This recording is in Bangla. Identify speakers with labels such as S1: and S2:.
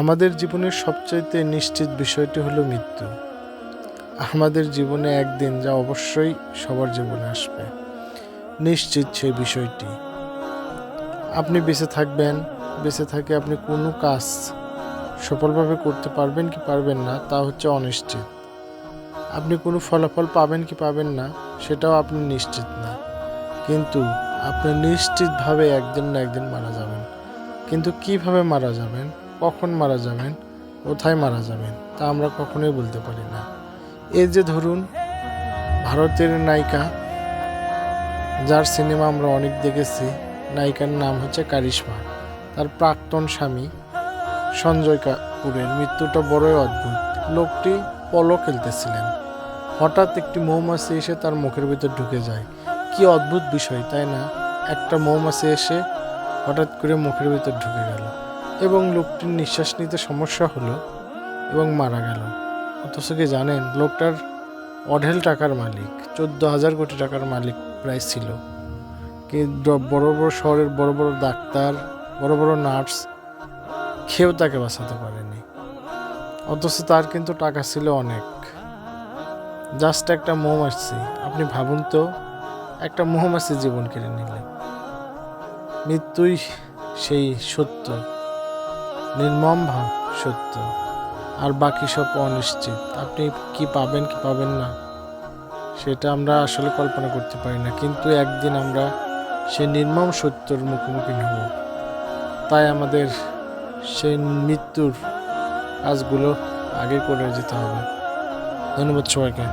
S1: আমাদের জীবনের সবচাইতে নিশ্চিত বিষয়টি হলো মৃত্যু। আমাদের জীবনে একদিন যা অবশ্যই সবার জীবনে আসবে, নিশ্চিত সেই বিষয়টি। আপনি বেঁচে থাকবেন, বেঁচে থাকে আপনি কোনো কাজ সফলভাবে করতে পারবেন কি পারবেন না তা হচ্ছে অনিশ্চিত। আপনি কোনো ফলাফল পাবেন কি পাবেন না সেটাও আপনি নিশ্চিত না, কিন্তু আপনি নিশ্চিতভাবে একদিন না একদিন মারা যাবেন। কিন্তু কিভাবে মারা যাবেন, কখন মারা যাবেন, কোথায় মারা যাবেন তা আমরা কখনোই বলতে পারি না। এই যে ধরুন ভারতের নায়িকা, যার সিনেমা আমরা অনেক দেখেছি, নায়িকার নাম হচ্ছে কারিশমা। তার প্রাক্তন স্বামী সঞ্জয় কাপুরের মৃত্যুটা বড়ই অদ্ভুত। লোকটি পলো খেলতেছিলেন, হঠাৎ একটি মৌমাছি এসে তার মুখের ভিতর ঢুকে যায়। কি অদ্ভুত বিষয়, তাই না? একটা মৌমাছি এসে হঠাৎ করে মুখের ভিতর ঢুকে গেল এবং লোকটির নিঃশ্বাস নিতে সমস্যা হলো এবং মারা গেল। অথচ কি জানেন, লোকটার অঢেল টাকার মালিক, 14,000 কোটি টাকার মালিক প্রায় ছিল। কিন্তু বড় বড় শহরের বড় বড় ডাক্তার, বড় বড় নার্স কেউ তাকে বাঁচাতে পারেনি। অথচ তার কিন্তু টাকা ছিল অনেক। জাস্ট একটা মৌমাছি, আপনি ভাবুন তো, একটা মৌমাছি জীবন কেড়ে নিলে। মৃত্যুই সেই সত্য, নির্মম সত্য, আর বাকি সব অনিশ্চিত। আপনি কি পাবেন কি পাবেন না সেটা আমরা আসলে কল্পনা করতে পারি না, কিন্তু একদিন আমরা সেই নির্মম সত্যর মুখোমুখি হব। তাই আমাদের সেই মৃত্যুর কাজগুলো আগে করে যেতে হবে। ধন্যবাদ সবাইকে।